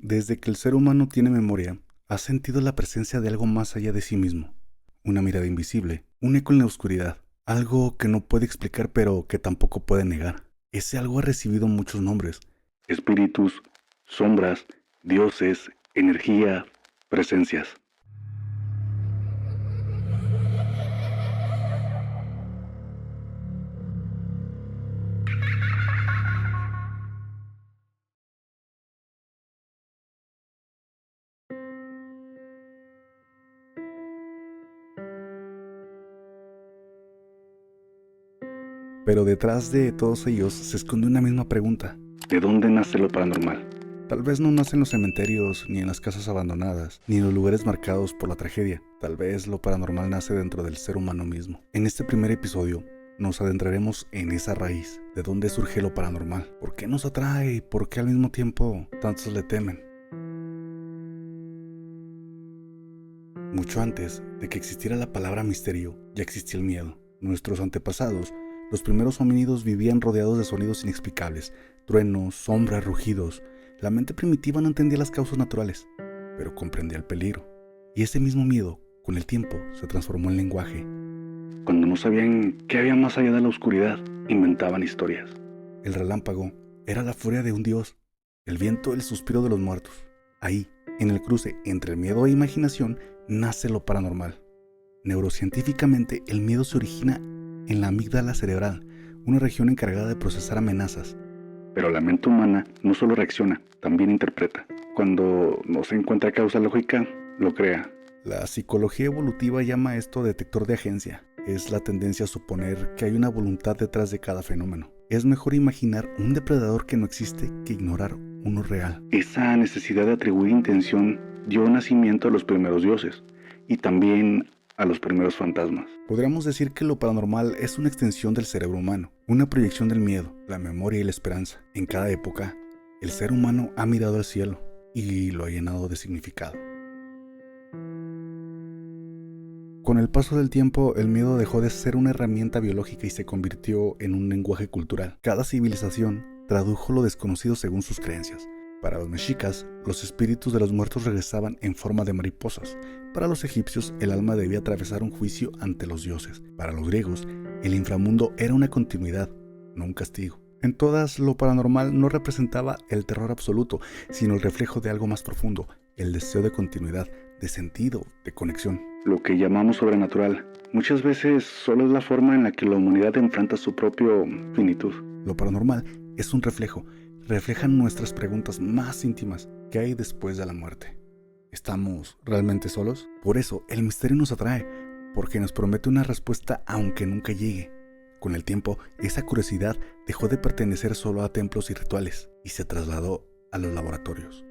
Desde que el ser humano tiene memoria, ha sentido la presencia de algo más allá de sí mismo. Una mirada invisible, un eco en la oscuridad, algo que no puede explicar pero que tampoco puede negar. Ese algo ha recibido muchos nombres: espíritus, sombras, dioses, energía, presencias. Pero detrás de todos ellos se esconde una misma pregunta: ¿de dónde nace lo paranormal? Tal vez no nace en los cementerios, ni en las casas abandonadas, ni en los lugares marcados por la tragedia. Tal vez lo paranormal nace dentro del ser humano mismo. En este primer episodio nos adentraremos en esa raíz, de dónde surge lo paranormal, por qué nos atrae y por qué al mismo tiempo tantos le temen. Mucho antes de que existiera la palabra misterio, ya existía el miedo. Nuestros antepasados, los primeros homínidos, vivían rodeados de sonidos inexplicables: truenos, sombras, rugidos. La mente primitiva no entendía las causas naturales, pero comprendía el peligro. Y ese mismo miedo, con el tiempo, se transformó en lenguaje. Cuando no sabían qué había más allá de la oscuridad, inventaban historias. El relámpago era la furia de un dios, el viento el suspiro de los muertos. Ahí, en el cruce entre el miedo e imaginación, nace lo paranormal. Neurocientíficamente, el miedo se origina en la amígdala cerebral, una región encargada de procesar amenazas. Pero la mente humana no solo reacciona, también interpreta. Cuando no se encuentra causa lógica, lo crea. La psicología evolutiva llama esto detector de agencia. Es la tendencia a suponer que hay una voluntad detrás de cada fenómeno. Es mejor imaginar un depredador que no existe que ignorar uno real. Esa necesidad de atribuir intención dio nacimiento a los primeros dioses y también a los primeros fantasmas. Podríamos decir que lo paranormal es una extensión del cerebro humano, una proyección del miedo, la memoria y la esperanza. En cada época, el ser humano ha mirado al cielo y lo ha llenado de significado. Con el paso del tiempo, el miedo dejó de ser una herramienta biológica y se convirtió en un lenguaje cultural. Cada civilización tradujo lo desconocido según sus creencias. Para los mexicas, los espíritus de los muertos regresaban en forma de mariposas. Para los egipcios, el alma debía atravesar un juicio ante los dioses. Para los griegos, el inframundo era una continuidad, no un castigo. En todas, lo paranormal no representaba el terror absoluto, sino el reflejo de algo más profundo, el deseo de continuidad, de sentido, de conexión. Lo que llamamos sobrenatural muchas veces solo es la forma en la que la humanidad enfrenta su propia finitud. Lo paranormal es un reflejo. Reflejan nuestras preguntas más íntimas: ¿qué hay después de la muerte? ¿Estamos realmente solos? Por eso, el misterio nos atrae, porque nos promete una respuesta aunque nunca llegue. Con el tiempo, esa curiosidad dejó de pertenecer solo a templos y rituales y se trasladó a los laboratorios.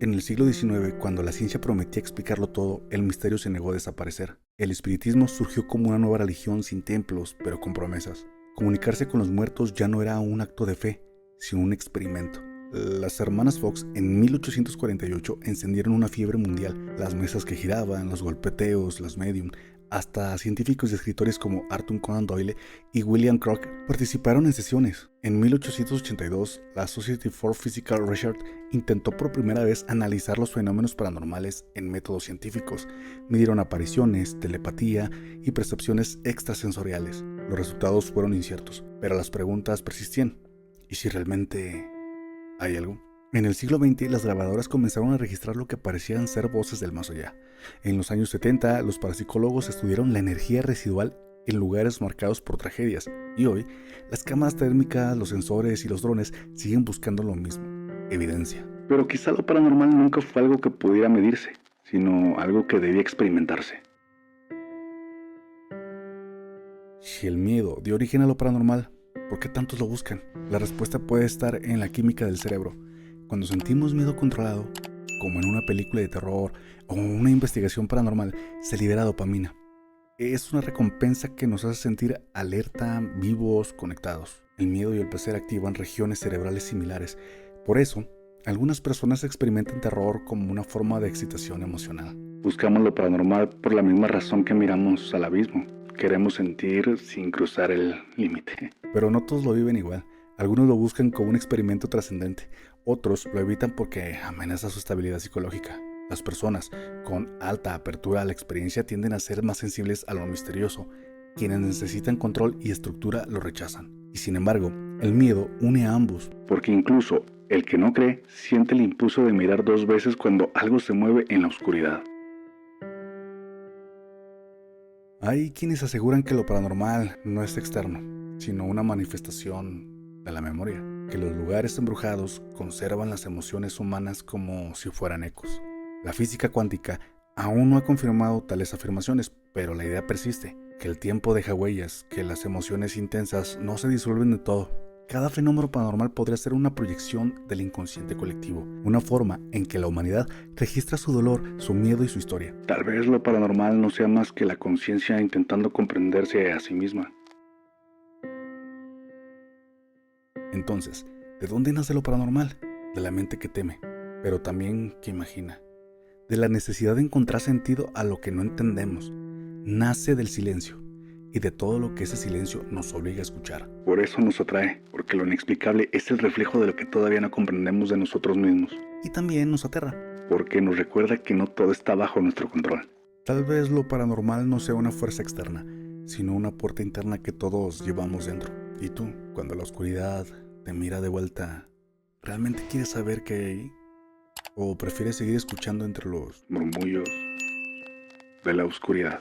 En el siglo XIX, cuando la ciencia prometía explicarlo todo, el misterio se negó a desaparecer. El espiritismo surgió como una nueva religión sin templos, pero con promesas. Comunicarse con los muertos ya no era un acto de fe, sino un experimento. Las hermanas Fox en 1848 encendieron una fiebre mundial. Las mesas que giraban, los golpeteos, las medium, hasta científicos y escritores como Arthur Conan Doyle y William Crookes participaron en sesiones. En 1882, la Society for Physical Research intentó por primera vez analizar los fenómenos paranormales en métodos científicos. Midieron apariciones, telepatía y percepciones extrasensoriales. Los resultados fueron inciertos, pero las preguntas persistían. ¿Y si realmente hay algo? En el siglo XX, las grabadoras comenzaron a registrar lo que parecían ser voces del más allá. En los años 70, los parapsicólogos estudiaron la energía residual en lugares marcados por tragedias. Y hoy, las cámaras térmicas, los sensores y los drones siguen buscando lo mismo: evidencia. Pero quizá lo paranormal nunca fue algo que pudiera medirse, sino algo que debía experimentarse. Si el miedo dio origen a lo paranormal, ¿por qué tantos lo buscan? La respuesta puede estar en la química del cerebro. Cuando sentimos miedo controlado, como en una película de terror o una investigación paranormal, se libera dopamina. Es una recompensa que nos hace sentir alerta, vivos, conectados. El miedo y el placer activan regiones cerebrales similares. Por eso, algunas personas experimentan terror como una forma de excitación emocional. Buscamos lo paranormal por la misma razón que miramos al abismo. Queremos sentir sin cruzar el límite. Pero no todos lo viven igual. Algunos lo buscan como un experimento trascendente, otros lo evitan porque amenaza su estabilidad psicológica. Las personas con alta apertura a la experiencia tienden a ser más sensibles a lo misterioso. Quienes necesitan control y estructura lo rechazan. Y sin embargo, el miedo une a ambos, porque incluso el que no cree siente el impulso de mirar 2 veces cuando algo se mueve en la oscuridad. Hay quienes aseguran que lo paranormal no es externo, sino una manifestación de la memoria, que los lugares embrujados conservan las emociones humanas como si fueran ecos. La física cuántica aún no ha confirmado tales afirmaciones, pero la idea persiste, que el tiempo deja huellas, que las emociones intensas no se disuelven de todo. Cada fenómeno paranormal podría ser una proyección del inconsciente colectivo, una forma en que la humanidad registra su dolor, su miedo y su historia. Tal vez lo paranormal no sea más que la conciencia intentando comprenderse a sí misma. Entonces, ¿de dónde nace lo paranormal? De la mente que teme, pero también que imagina. De la necesidad de encontrar sentido a lo que no entendemos. Nace del silencio y de todo lo que ese silencio nos obliga a escuchar. Por eso nos atrae, porque lo inexplicable es el reflejo de lo que todavía no comprendemos de nosotros mismos. Y también nos aterra, porque nos recuerda que no todo está bajo nuestro control. Tal vez lo paranormal no sea una fuerza externa, sino una puerta interna que todos llevamos dentro. Y tú, cuando la oscuridad te mira de vuelta, ¿realmente quieres saber qué hay ahí? ¿O prefieres seguir escuchando entre los murmullos de la oscuridad?